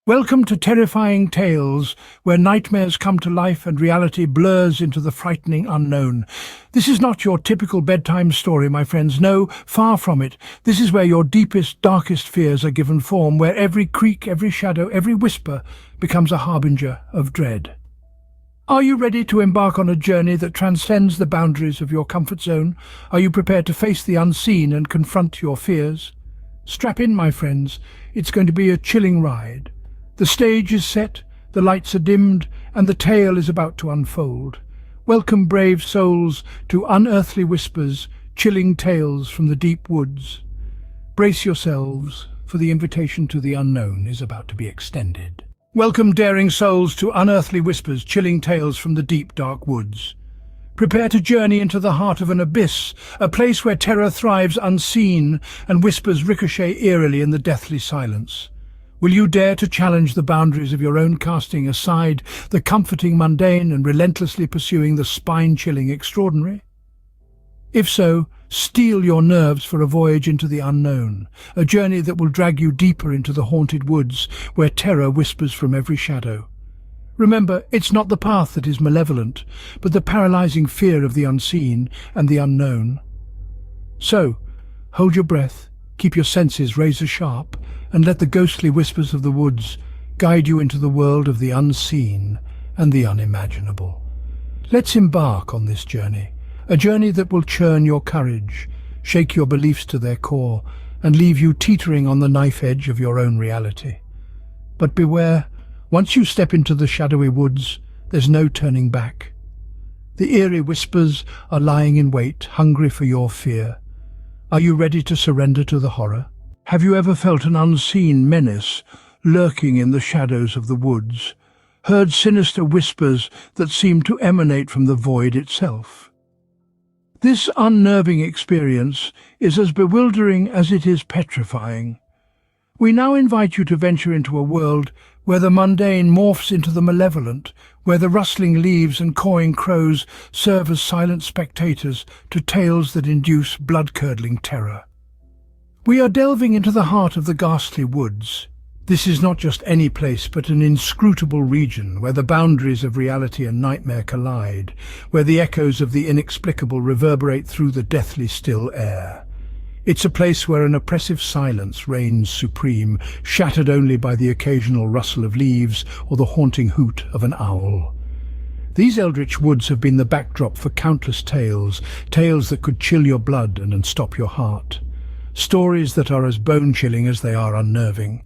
Welcome to Terrifying Tales, where nightmares come to life and reality blurs into the frightening unknown. This is not your typical bedtime story, my friends. No, far from it. This is where your deepest, darkest fears are given form, where every creak, every shadow, every whisper becomes a harbinger of dread. Are you ready to embark on a journey that transcends the boundaries of your comfort zone? Are you prepared to face the unseen and confront your fears? Strap in, my friends. It's going to be a chilling ride. The stage is set, the lights are dimmed, and the tale is about to unfold. Welcome, brave souls, to Unearthly Whispers, Chilling Tales from the Deep Woods. Brace yourselves, for the invitation to the unknown is about to be extended. Welcome, daring souls, to Unearthly Whispers, Chilling Tales from the Deep, Dark Woods. Prepare to journey into the heart of an abyss, a place where terror thrives unseen and whispers ricochet eerily in the deathly silence. Will you dare to challenge the boundaries of your own, casting aside the comforting mundane and relentlessly pursuing the spine-chilling extraordinary? If so, steel your nerves for a voyage into the unknown, a journey that will drag you deeper into the haunted woods where terror whispers from every shadow. Remember, it's not the path that is malevolent, but the paralyzing fear of the unseen and the unknown. So, hold your breath, keep your senses razor sharp, and let the ghostly whispers of the woods guide you into the world of the unseen and the unimaginable. Let's embark on this journey, a journey that will churn your courage, shake your beliefs to their core, and leave you teetering on the knife edge of your own reality. But beware, once you step into the shadowy woods, there's no turning back. The eerie whispers are lying in wait, hungry for your fear. Are you ready to surrender to the horror? Have you ever felt an unseen menace lurking in the shadows of the woods, heard sinister whispers that seem to emanate from the void itself? This unnerving experience is as bewildering as it is petrifying. We now invite you to venture into a world where the mundane morphs into the malevolent, where the rustling leaves and cawing crows serve as silent spectators to tales that induce blood-curdling terror. We are delving into the heart of the ghastly woods. This is not just any place, but an inscrutable region where the boundaries of reality and nightmare collide, where the echoes of the inexplicable reverberate through the deathly still air. It's a place where an oppressive silence reigns supreme, shattered only by the occasional rustle of leaves or the haunting hoot of an owl. These eldritch woods have been the backdrop for countless tales, tales that could chill your blood and unstop your heart. Stories that are as bone-chilling as they are unnerving.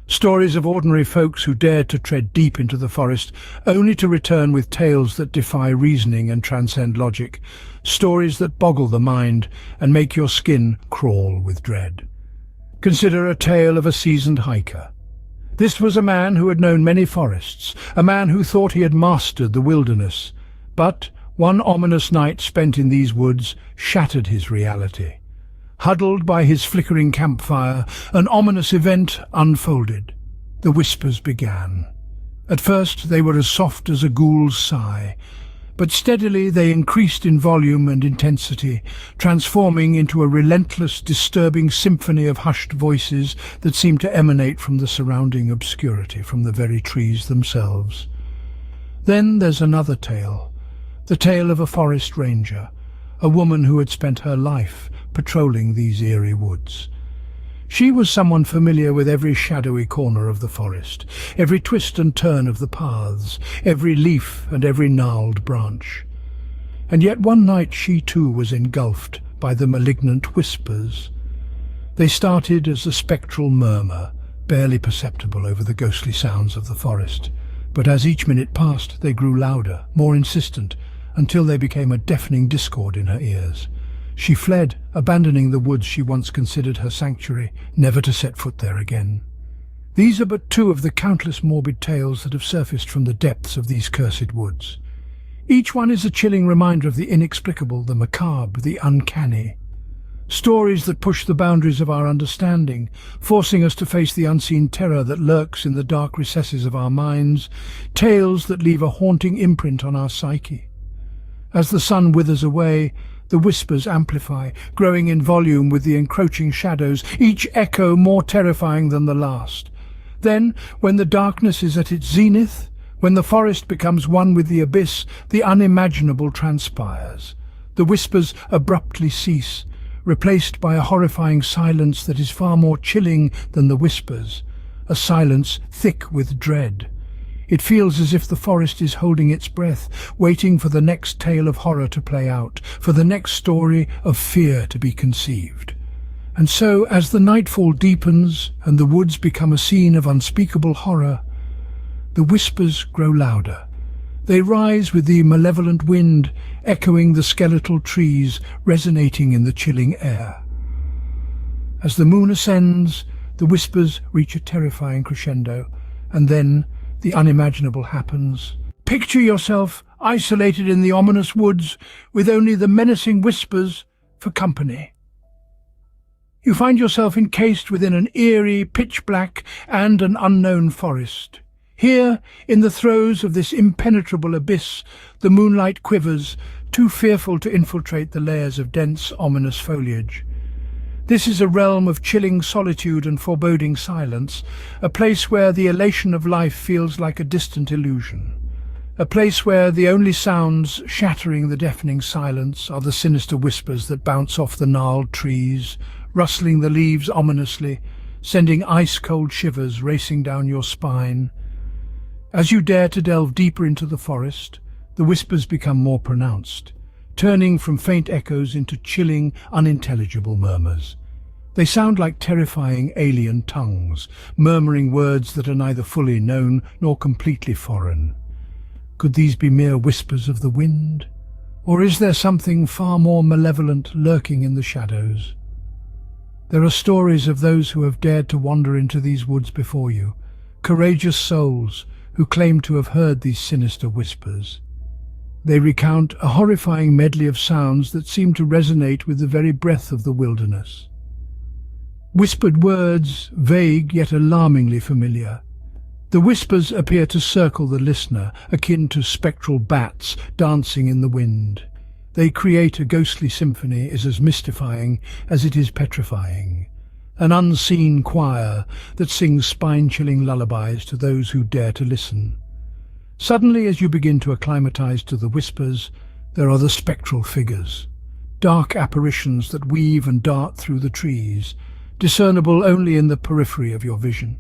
Stories of ordinary folks who dared to tread deep into the forest, only to return with tales that defy reasoning and transcend logic. Stories that boggle the mind and make your skin crawl with dread. Consider a tale of a seasoned hiker. This was a man who had known many forests, a man who thought he had mastered the wilderness. But one ominous night spent in these woods shattered his reality. Huddled by his flickering campfire, an ominous event unfolded. The whispers began. At first they were as soft as a ghoul's sigh, but steadily they increased in volume and intensity, transforming into a relentless, disturbing symphony of hushed voices that seemed to emanate from the surrounding obscurity, from the very trees themselves. Then there's another tale, the tale of a forest ranger, a woman who had spent her life patrolling these eerie woods. She was someone familiar with every shadowy corner of the forest, every twist and turn of the paths, every leaf and every gnarled branch. And yet one night she too was engulfed by the malignant whispers. They started as a spectral murmur, barely perceptible over the ghostly sounds of the forest, but as each minute passed they grew louder, more insistent, until they became a deafening discord in her ears. She fled, abandoning the woods she once considered her sanctuary, never to set foot there again. These are but two of the countless morbid tales that have surfaced from the depths of these cursed woods. Each one is a chilling reminder of the inexplicable, the macabre, the uncanny. Stories that push the boundaries of our understanding, forcing us to face the unseen terror that lurks in the dark recesses of our minds, tales that leave a haunting imprint on our psyche. As the sun withers away, the whispers amplify, growing in volume with the encroaching shadows, each echo more terrifying than the last. Then, when the darkness is at its zenith, when the forest becomes one with the abyss, the unimaginable transpires. The whispers abruptly cease, replaced by a horrifying silence that is far more chilling than the whispers, a silence thick with dread. It feels as if the forest is holding its breath, waiting for the next tale of horror to play out, for the next story of fear to be conceived. And so, as the nightfall deepens and the woods become a scene of unspeakable horror, the whispers grow louder. They rise with the malevolent wind, echoing the skeletal trees, resonating in the chilling air. As the moon ascends, the whispers reach a terrifying crescendo, and then the unimaginable happens. Picture yourself isolated in the ominous woods, with only the menacing whispers for company. You find yourself encased within an eerie, pitch-black and an unknown forest. Here, in the throes of this impenetrable abyss, the moonlight quivers, too fearful to infiltrate the layers of dense, ominous foliage. This is a realm of chilling solitude and foreboding silence, a place where the elation of life feels like a distant illusion. A place where the only sounds shattering the deafening silence are the sinister whispers that bounce off the gnarled trees, rustling the leaves ominously, sending ice-cold shivers racing down your spine. As you dare to delve deeper into the forest, the whispers become more pronounced, turning from faint echoes into chilling, unintelligible murmurs. They sound like terrifying alien tongues, murmuring words that are neither fully known nor completely foreign. Could these be mere whispers of the wind? Or is there something far more malevolent lurking in the shadows? There are stories of those who have dared to wander into these woods before you, courageous souls who claim to have heard these sinister whispers. They recount a horrifying medley of sounds that seem to resonate with the very breath of the wilderness. Whispered words, vague yet alarmingly familiar. The whispers appear to circle the listener, akin to spectral bats dancing in the wind. They create a ghostly symphony as mystifying as it is petrifying. An unseen choir that sings spine-chilling lullabies to those who dare to listen. Suddenly, as you begin to acclimatize to the whispers, there are the spectral figures, dark apparitions that weave and dart through the trees, discernible only in the periphery of your vision.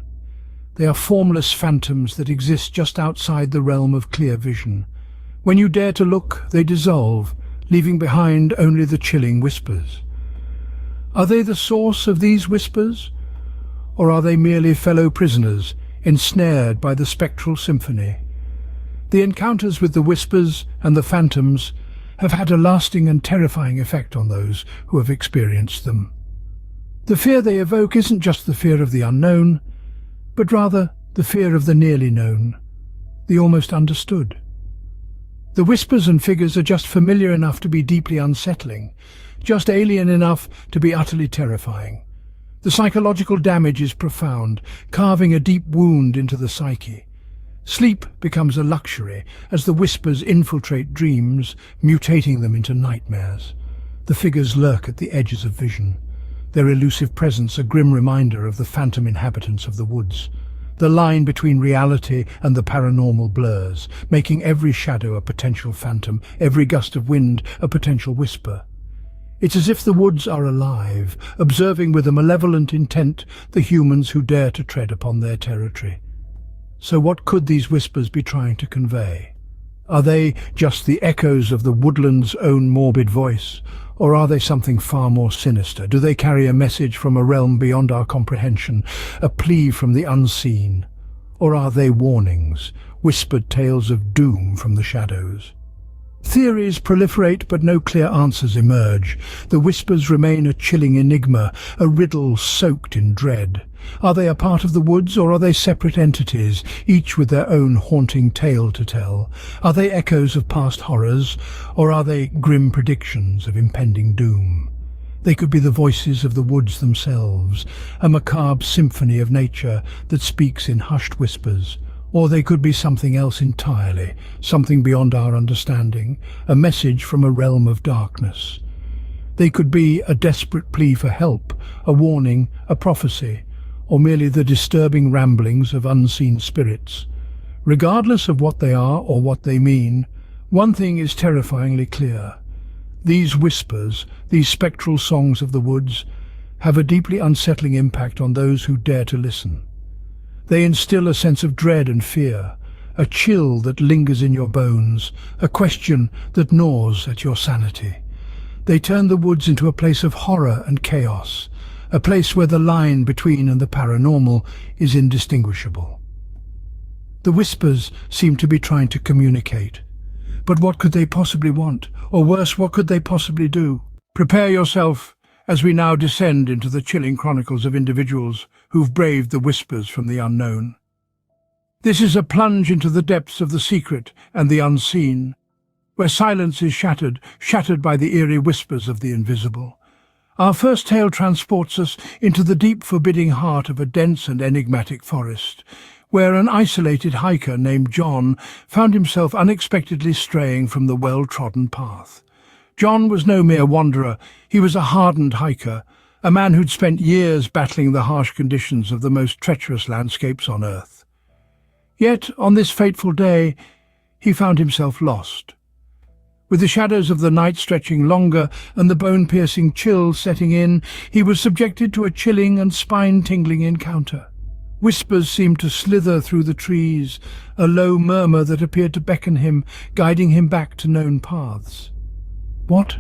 They are formless phantoms that exist just outside the realm of clear vision. When you dare to look, they dissolve, leaving behind only the chilling whispers. Are they the source of these whispers? Or are they merely fellow prisoners, ensnared by the spectral symphony? The encounters with the whispers and the phantoms have had a lasting and terrifying effect on those who have experienced them. The fear they evoke isn't just the fear of the unknown, but rather the fear of the nearly known, the almost understood. The whispers and figures are just familiar enough to be deeply unsettling, just alien enough to be utterly terrifying. The psychological damage is profound, carving a deep wound into the psyche. Sleep becomes a luxury as the whispers infiltrate dreams, mutating them into nightmares. The figures lurk at the edges of vision, their elusive presence a grim reminder of the phantom inhabitants of the woods. The line between reality and the paranormal blurs, making every shadow a potential phantom, every gust of wind a potential whisper. It's as if the woods are alive, observing with a malevolent intent the humans who dare to tread upon their territory. So what could these whispers be trying to convey? Are they just the echoes of the woodland's own morbid voice, or are they something far more sinister? Do they carry a message from a realm beyond our comprehension, a plea from the unseen? Or are they warnings, whispered tales of doom from the shadows? Theories proliferate, but no clear answers emerge. The whispers remain a chilling enigma, a riddle soaked in dread. Are they a part of the woods, or are they separate entities, each with their own haunting tale to tell? Are they echoes of past horrors, or are they grim predictions of impending doom? They could be the voices of the woods themselves, a macabre symphony of nature that speaks in hushed whispers. Or they could be something else entirely, something beyond our understanding, a message from a realm of darkness. They could be a desperate plea for help, a warning, a prophecy, or merely the disturbing ramblings of unseen spirits. Regardless of what they are or what they mean, one thing is terrifyingly clear. These whispers, these spectral songs of the woods, have a deeply unsettling impact on those who dare to listen. They instill a sense of dread and fear, a chill that lingers in your bones, a question that gnaws at your sanity. They turn the woods into a place of horror and chaos, a place where the line between and the paranormal is indistinguishable. The whispers seem to be trying to communicate. But what could they possibly want? Or worse, what could they possibly do? Prepare yourself as we now descend into the chilling chronicles of individuals who've braved the whispers from the unknown. This is a plunge into the depths of the secret and the unseen, where silence is shattered by the eerie whispers of the invisible. Our first tale transports us into the deep, forbidding heart of a dense and enigmatic forest, where an isolated hiker named John found himself unexpectedly straying from the well-trodden path. John was no mere wanderer, he was a hardened hiker, a man who'd spent years battling the harsh conditions of the most treacherous landscapes on Earth. Yet, on this fateful day, he found himself lost. With the shadows of the night stretching longer and the bone-piercing chill setting in, he was subjected to a chilling and spine-tingling encounter. Whispers seemed to slither through the trees, a low murmur that appeared to beckon him, guiding him back to known paths. What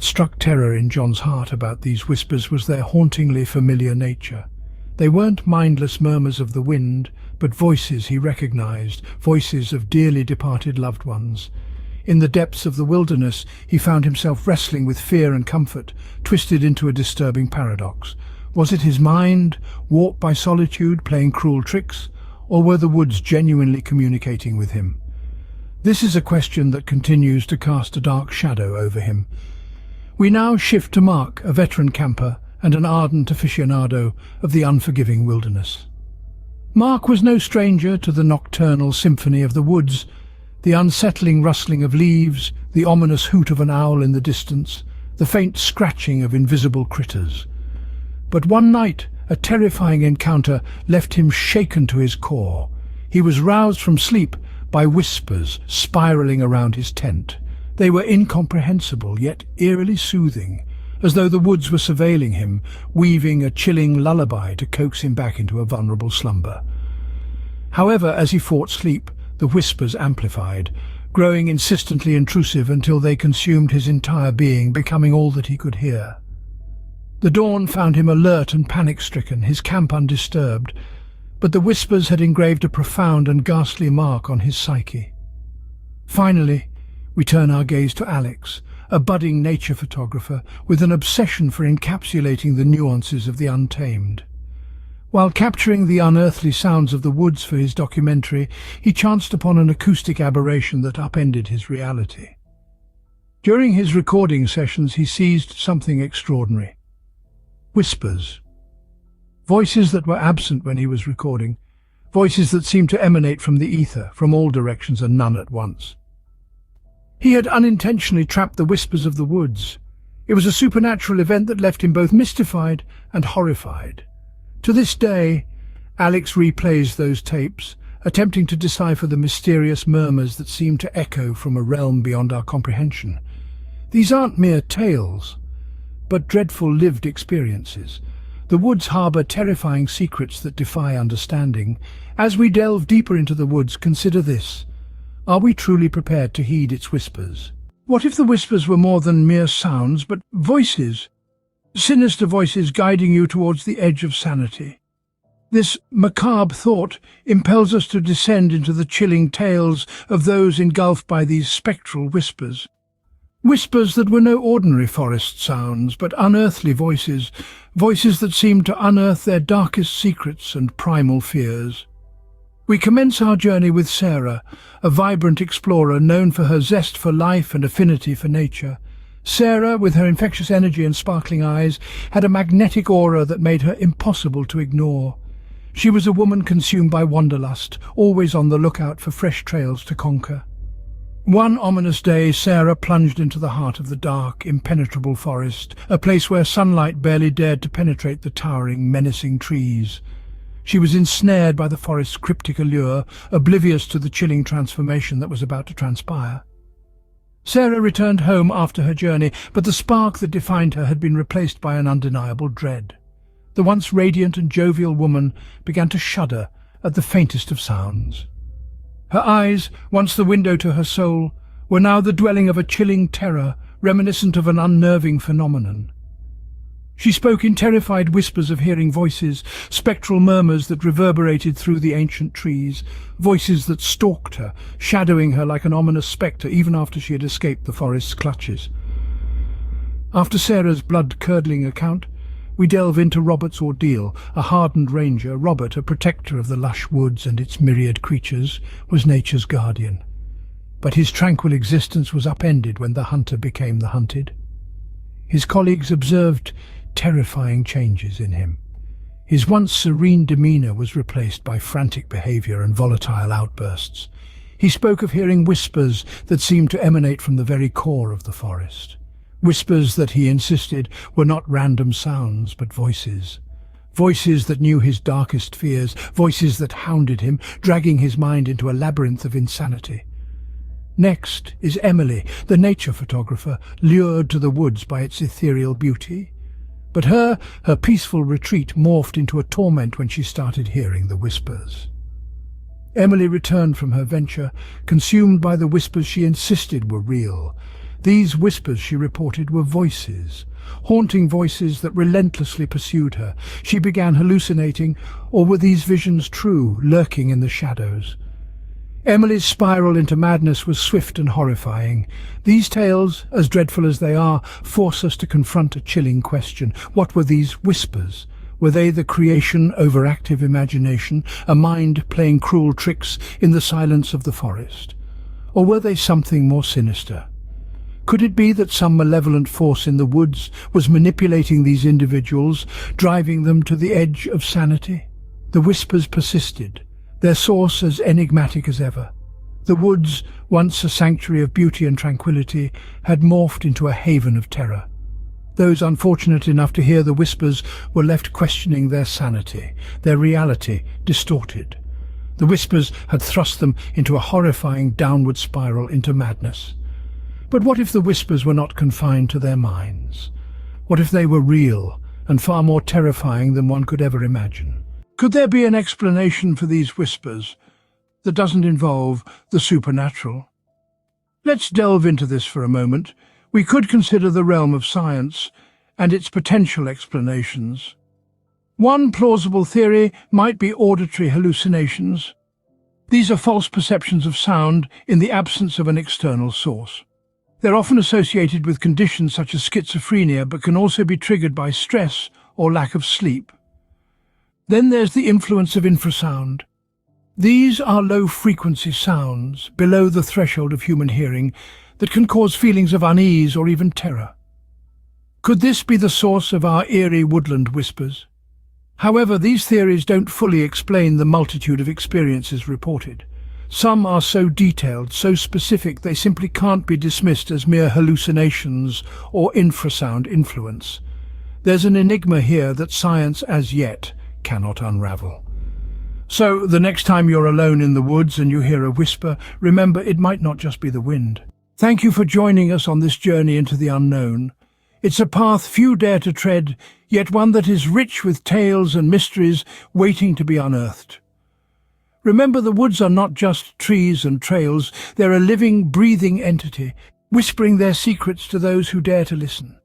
struck terror in John's heart about these whispers was their hauntingly familiar nature. They weren't mindless murmurs of the wind, but voices he recognized, voices of dearly departed loved ones. In the depths of the wilderness, he found himself wrestling with fear and comfort, twisted into a disturbing paradox. Was it his mind, warped by solitude, playing cruel tricks, or were the woods genuinely communicating with him? This is a question that continues to cast a dark shadow over him. We now shift to Mark, a veteran camper and an ardent aficionado of the unforgiving wilderness. Mark was no stranger to the nocturnal symphony of the woods, the unsettling rustling of leaves, the ominous hoot of an owl in the distance, the faint scratching of invisible critters. But one night, a terrifying encounter left him shaken to his core. He was roused from sleep by whispers spiraling around his tent. They were incomprehensible, yet eerily soothing, as though the woods were surveilling him, weaving a chilling lullaby to coax him back into a vulnerable slumber. However, as he fought sleep, the whispers amplified, growing insistently intrusive until they consumed his entire being, becoming all that he could hear. The dawn found him alert and panic-stricken, his camp undisturbed, but the whispers had engraved a profound and ghastly mark on his psyche. Finally, we turn our gaze to Alex, a budding nature photographer with an obsession for encapsulating the nuances of the untamed. While capturing the unearthly sounds of the woods for his documentary, he chanced upon an acoustic aberration that upended his reality. During his recording sessions, he seized something extraordinary. Whispers. Voices that were absent when he was recording. Voices that seemed to emanate from the ether, from all directions and none at once. He had unintentionally trapped the whispers of the woods. It was a supernatural event that left him both mystified and horrified. To this day, Alex replays those tapes, attempting to decipher the mysterious murmurs that seem to echo from a realm beyond our comprehension. These aren't mere tales, but dreadful lived experiences. The woods harbour terrifying secrets that defy understanding. As we delve deeper into the woods, consider this. Are we truly prepared to heed its whispers? What if the whispers were more than mere sounds, but voices? Sinister voices guiding you towards the edge of sanity. This macabre thought impels us to descend into the chilling tales of those engulfed by these spectral whispers. Whispers that were no ordinary forest sounds, but unearthly voices, voices that seemed to unearth their darkest secrets and primal fears. We commence our journey with Sarah, a vibrant explorer known for her zest for life and affinity for nature. Sarah, with her infectious energy and sparkling eyes, had a magnetic aura that made her impossible to ignore. She was a woman consumed by wanderlust, always on the lookout for fresh trails to conquer. One ominous day, Sarah plunged into the heart of the dark, impenetrable forest, a place where sunlight barely dared to penetrate the towering, menacing trees. She was ensnared by the forest's cryptic allure, oblivious to the chilling transformation that was about to transpire. Sarah returned home after her journey, but the spark that defined her had been replaced by an undeniable dread. The once radiant and jovial woman began to shudder at the faintest of sounds. Her eyes, once the window to her soul, were now the dwelling of a chilling terror, reminiscent of an unnerving phenomenon. She spoke in terrified whispers of hearing voices, spectral murmurs that reverberated through the ancient trees, voices that stalked her, shadowing her like an ominous spectre even after she had escaped the forest's clutches. After Sarah's blood-curdling account, we delve into Robert's ordeal. A hardened ranger, Robert, a protector of the lush woods and its myriad creatures, was nature's guardian. But his tranquil existence was upended when the hunter became the hunted. His colleagues observed terrifying changes in him. His once serene demeanor was replaced by frantic behavior and volatile outbursts. He spoke of hearing whispers that seemed to emanate from the very core of the forest. Whispers that, he insisted, were not random sounds, but voices. Voices that knew his darkest fears, voices that hounded him, dragging his mind into a labyrinth of insanity. Next is Emily, the nature photographer, lured to the woods by its ethereal beauty. But her peaceful retreat morphed into a torment when she started hearing the whispers. Emily returned from her venture, consumed by the whispers she insisted were real. These whispers, she reported, were voices, haunting voices that relentlessly pursued her. She began hallucinating, or were these visions true, lurking in the shadows? Emily's spiral into madness was swift and horrifying. These tales, as dreadful as they are, force us to confront a chilling question. What were these whispers? Were they the creation of overactive imagination, a mind playing cruel tricks in the silence of the forest? Or were they something more sinister? Could it be that some malevolent force in the woods was manipulating these individuals, driving them to the edge of sanity? The whispers persisted, their source as enigmatic as ever. The woods, once a sanctuary of beauty and tranquility, had morphed into a haven of terror. Those unfortunate enough to hear the whispers were left questioning their sanity, their reality distorted. The whispers had thrust them into a horrifying downward spiral into madness. But what if the whispers were not confined to their minds? What if they were real and far more terrifying than one could ever imagine? Could there be an explanation for these whispers that doesn't involve the supernatural? Let's delve into this for a moment. We could consider the realm of science and its potential explanations. One plausible theory might be auditory hallucinations. These are false perceptions of sound in the absence of an external source. They're often associated with conditions such as schizophrenia, but can also be triggered by stress or lack of sleep. Then there's the influence of infrasound. These are low-frequency sounds, below the threshold of human hearing, that can cause feelings of unease or even terror. Could this be the source of our eerie woodland whispers? However, these theories don't fully explain the multitude of experiences reported. Some are so detailed, so specific, they simply can't be dismissed as mere hallucinations or infrasound influence. There's an enigma here that science, as yet, cannot unravel. So, the next time you're alone in the woods and you hear a whisper, remember it might not just be the wind. Thank you for joining us on this journey into the unknown. It's a path few dare to tread, yet one that is rich with tales and mysteries waiting to be unearthed. Remember, the woods are not just trees and trails, they're a living, breathing entity, whispering their secrets to those who dare to listen.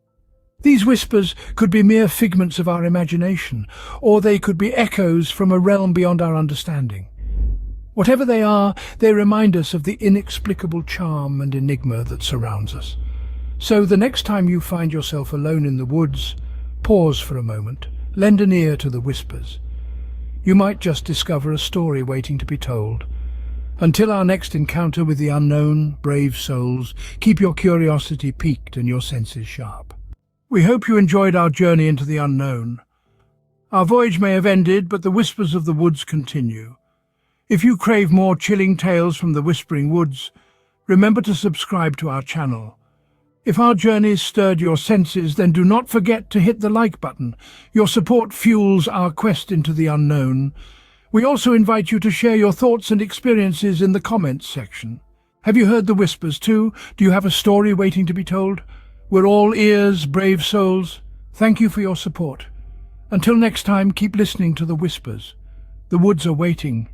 These whispers could be mere figments of our imagination, or they could be echoes from a realm beyond our understanding. Whatever they are, they remind us of the inexplicable charm and enigma that surrounds us. So the next time you find yourself alone in the woods, pause for a moment, lend an ear to the whispers. You might just discover a story waiting to be told. Until our next encounter with the unknown, brave souls, keep your curiosity piqued and your senses sharp. We hope you enjoyed our journey into the unknown. Our voyage may have ended, but the whispers of the woods continue. If you crave more chilling tales from the Whispering Woods, Remember to subscribe to our channel. If our journeys stirred your senses, then do not forget to hit the like button. Your support fuels our quest into the unknown. We also invite you to share your thoughts and experiences in the comments section. Have you heard the whispers too? Do you have a story waiting to be told? We're all ears, brave souls. Thank you for your support. Until next time, keep listening to the whispers. The woods are waiting,